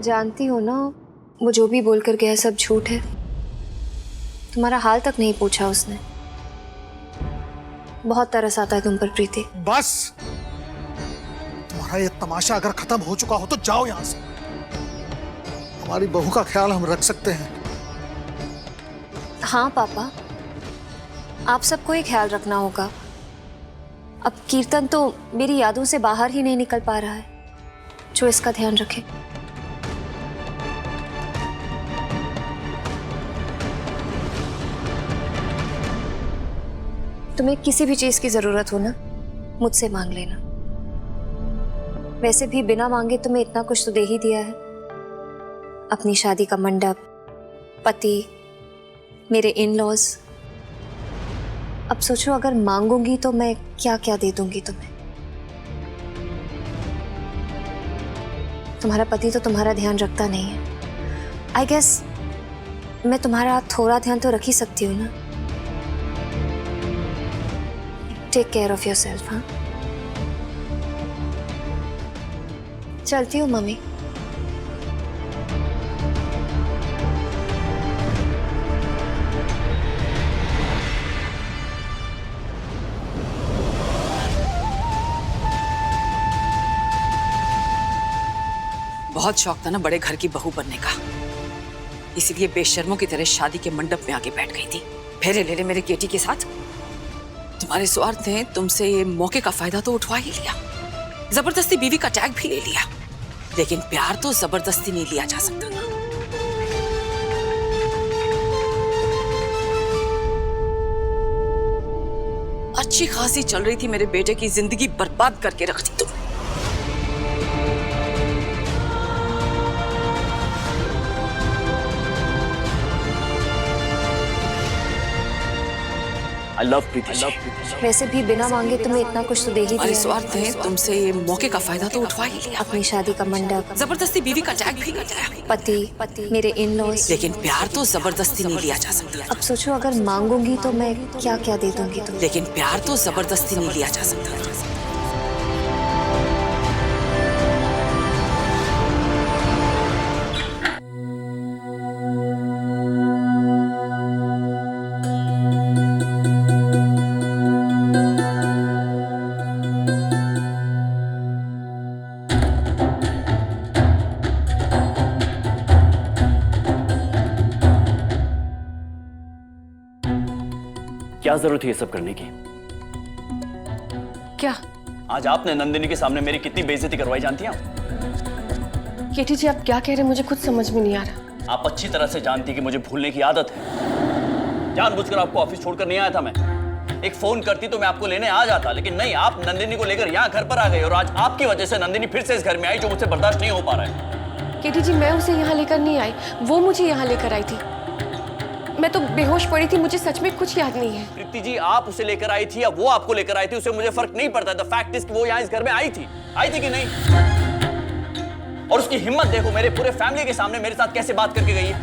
जानती हो ना, वो जो भी बोल कर गया सब झूठ है। तुम्हारा हाल तक नहीं पूछा उसने। बहुत तरस आता है तुम पर प्रीति। बस, तुम्हारा ये तमाशा अगर खत्म हो चुका हो तो जाओ यहां से। हमारी बहू का ख्याल हम रख सकते हैं। हाँ पापा, आप सबको ही ख्याल रखना होगा। अब कीर्तन तो मेरी यादों से बाहर ही नहीं निकल पा रहा है, जो इसका ध्यान रखे। तुम्हें किसी भी चीज की जरूरत हो ना, मुझसे मांग लेना। वैसे भी बिना मांगे तुम्हें इतना कुछ तो दे ही दिया है। अपनी शादी का मंडप, पति, मेरे इन लॉज। अब सोचो, अगर मांगूंगी तो मैं क्या क्या दे दूंगी तुम्हें। तुम्हारा पति तो तुम्हारा ध्यान रखता नहीं है। आई गेस मैं तुम्हारा थोड़ा ध्यान तो रख ही सकती हूँ ना। Take care of yourself. हाँ, चलती हूँ मम्मी। बहुत शौक था ना बड़े घर की बहू बनने का, इसीलिए बेशर्मों की तरह शादी के मंडप में आके बैठ गई थी, फेरे ले ले मेरे केटी के साथ। तुम्हारे स्वार्थ ने तुमसे ये मौके का फायदा तो उठवा ही लिया, जबरदस्ती बीवी का टैग भी ले लिया, लेकिन प्यार तो जबरदस्ती नहीं लिया जा सकता ना। अच्छी खासी चल रही थी, मेरे बेटे की जिंदगी बर्बाद करके रख दी तुम। I love प्रीति। वैसे भी बिना मांगे तुम्हें इतना कुछ तो दे ही तुम्हारे दिया है। स्वार्थ ने तुमसे ये मौके का फायदा तो उठवा ही लिया, अपनी शादी का मंडप, जबरदस्ती बीवी का टैग भी ले लिया, पति, मेरे इन लॉज। लेकिन प्यार तो जबरदस्ती नहीं लिया जा सकता। अब सोचो, अगर मांगूंगी तो मैं क्या क्या दे दूंगी तुम्हें। लेकिन प्यार तो जबरदस्ती नहीं लिया जा सकता। क्या जरूरत है ये सब करने की? क्या? आज आपने नंदिनी के सामने मेरी कितनी बेइज्जती करवाई जानती हैं आप? केटी जी, आप क्या कह रहे हैं? मुझे खुद समझ में नहीं आ रहा। आप अच्छी तरह से जानती कि मुझे भूलने की आदत है। जानबूझकर आपको ऑफिस छोड़कर नहीं आया था मैं। एक फोन करती तो मैं आपको लेने आ जाता, लेकिन नहीं, आप नंदिनी को लेकर यहाँ घर पर आ गए और आज आपकी वजह से नंदिनी फिर से इस घर में आई, जो मुझसे बर्दाश्त नहीं हो पा रहा है। केटी जी, मैं उसे यहाँ लेकर नहीं आई, वो मुझे यहाँ लेकर आई थी। मैं तो बेहोश पड़ी थी, मुझे सच में कुछ याद नहीं है। प्रीति जी, आप उसे लेकर आई थी या वो आपको लेकर आई थी, उससे मुझे फर्क नहीं पड़ता। द फैक्ट इज कि वो यहाँ इस घर में आई थी कि नहीं? और उसकी हिम्मत देखो, मेरे पूरे फैमिली के सामने मेरे साथ कैसे बात करके गई है।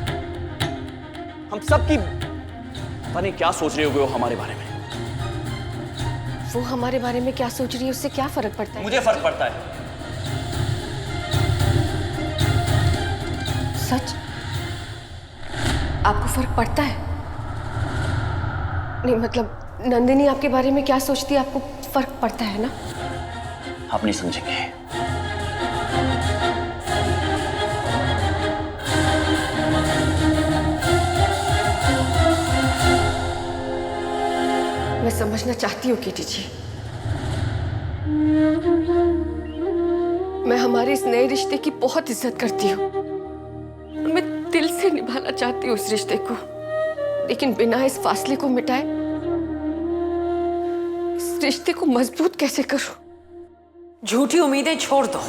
हम सब की पता नहीं क्या सोच रहे होगे वो हमारे बारे में। वो हमारे बारे में क्या सोच रही है, उससे क्या फर्क पड़ता है? मुझे फर्क पड़ता है। सच? आपको फर्क पड़ता है? नहीं, मतलब नंदिनी आपके बारे में क्या सोचती है, आपको फर्क पड़ता है ना? आप नहीं समझेंगे। मैं समझना चाहती हूँ केटी जी। मैं हमारे इस नए रिश्ते की बहुत इज्जत करती हूँ। मैं दिल से निभाना चाहती हूँ इस रिश्ते को, लेकिन बिना इस फासले को मिटाए इस रिश्ते को मजबूत कैसे करूं? झूठी उम्मीदें छोड़ दो,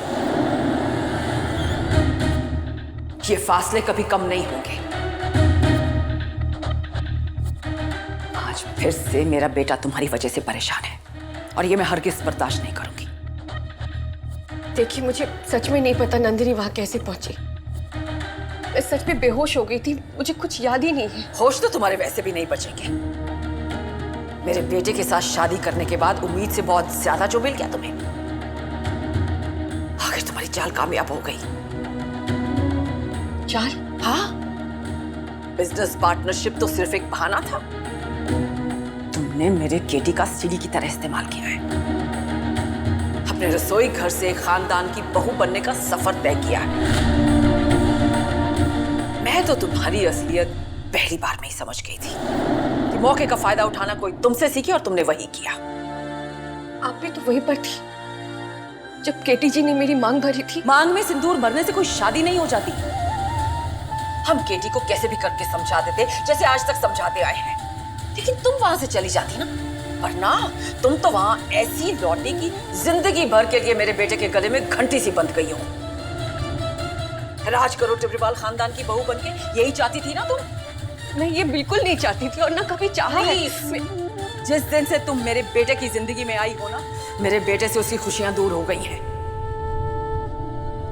ये फासले कभी कम नहीं होंगे। आज फिर से मेरा बेटा तुम्हारी वजह से परेशान है और ये मैं हरगिज़ बर्दाश्त नहीं करूंगी। देखिए, मुझे सच में नहीं पता नंदिनी वहां कैसे पहुंची। मैं सच में बेहोश हो गई थी, मुझे कुछ याद ही नहीं है। होश तो तुम्हारे वैसे भी नहीं बचेंगे। मेरे बेटे के साथ शादी करने के बाद उम्मीद से बहुत ज्यादा जो मिल गया तुम्हें, आखिर तुम्हारी चाल कामयाब हो गई। चाल? हाँ, बिजनेस पार्टनरशिप तो सिर्फ एक बहाना था। तुमने मेरे केटी का सीढ़ी की तरह इस्तेमाल किया है। अपने रसोई घर से खानदान की बहू बनने का सफर तय किया है। मैं तो तुम्हारी असलियत पहली बार में ही समझ गई थी कि मौके का फायदा उठाना कोई तुमसे सीखे और तुमने वही किया। आप भी तो वहीं पर थी जब केटी जी ने मेरी मांग भरी थी। मांग में सिंदूर भरने से कोई शादी नहीं हो जाती। हम केटी को कैसे भी करके समझा देते, जैसे आज तक समझाते आए हैं, लेकिन तुम वहां से चली जाती ना। वरना तुम तो वहां ऐसी लौटी की जिंदगी भर के लिए मेरे बेटे के गले में घंटी सी बंध गई हो। राज करो टिब्रीवाल खानदान की बहू बनके, यही चाहती थी ना तुम? मैं ये बिल्कुल नहीं चाहती थी और ना कभी चाहा है। जिस दिन से तुम मेरे बेटे की जिंदगी में आई हो ना, मेरे बेटे से उसकी खुशियां दूर हो गई हैं।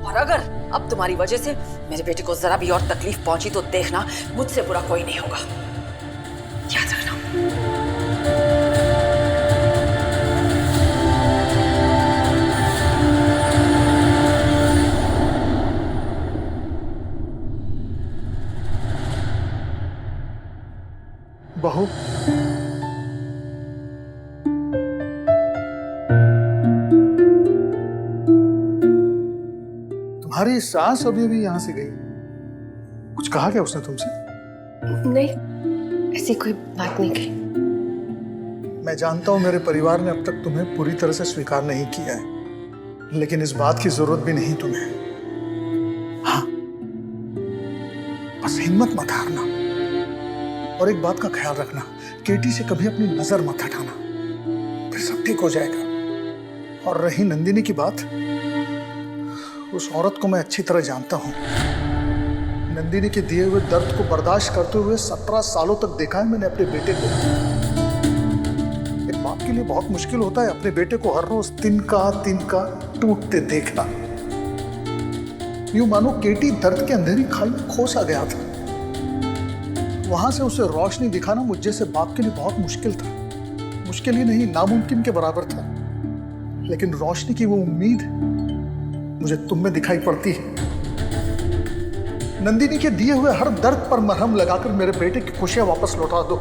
और अगर अब तुम्हारी वजह से मेरे बेटे को जरा भी और तकलीफ पहुंची तो देखना, मुझसे बुरा कोई नहीं होगा। याद रखना। बहू, तुम्हारी सास अभी अभी यहां से गई, कुछ कहा क्या उसने तुमसे? नहीं, ऐसी कोई बात नहीं कही। मैं जानता हूं मेरे परिवार ने अब तक तुम्हें पूरी तरह से स्वीकार नहीं किया है, लेकिन इस बात की जरूरत भी नहीं तुम्हें। हाँ, बस हिम्मत मत हारना और एक बात का ख्याल रखना, केटी से कभी अपनी नजर मत हटाना, फिर सब ठीक हो जाएगा। और रही नंदिनी की बात, उस औरत को मैं अच्छी तरह जानता हूं। नंदिनी के दिए हुए दर्द को बर्दाश्त करते हुए 17 सालों तक देखा है मैंने अपने बेटे को। एक बाप के लिए बहुत मुश्किल होता है अपने बेटे को हर रोज तिनका टूटते देखना। यूं मानो केटी दर्द के अंधेरी खाई में खोसा गया था। वहां से उसे रोशनी दिखाना मुझ जैसे बाप के लिए बहुत मुश्किल था। मुश्किल ही नहीं, नामुमकिन के बराबर था। लेकिन रोशनी की वो उम्मीद मुझे तुम में दिखाई पड़ती है। नंदिनी के दिए हुए हर दर्द पर मरहम लगाकर मेरे बेटे की खुशियां वापस लौटा दो।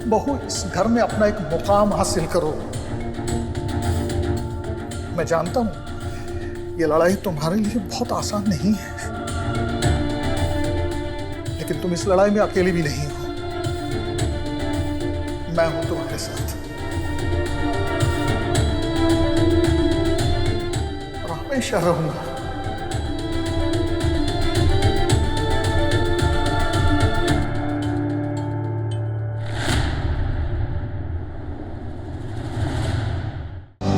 बहू, इस घर में अपना एक मुकाम हासिल करो। मैं जानता हूं ये लड़ाई तुम्हारे लिए बहुत आसान नहीं है, लेकिन तुम इस लड़ाई में अकेली भी नहीं हो। मैं हूं तुम्हारे साथ और हमेशा रहूंगा।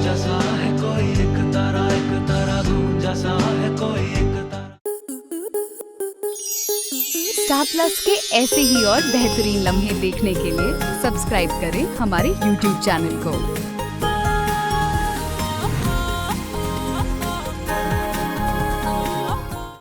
जैसा है कोई एक तारा दूं, जैसा है कोई एक तारा। स्टार प्लस के ऐसे ही और बेहतरीन लम्हे देखने के लिए सब्सक्राइब करें हमारे YouTube चैनल को।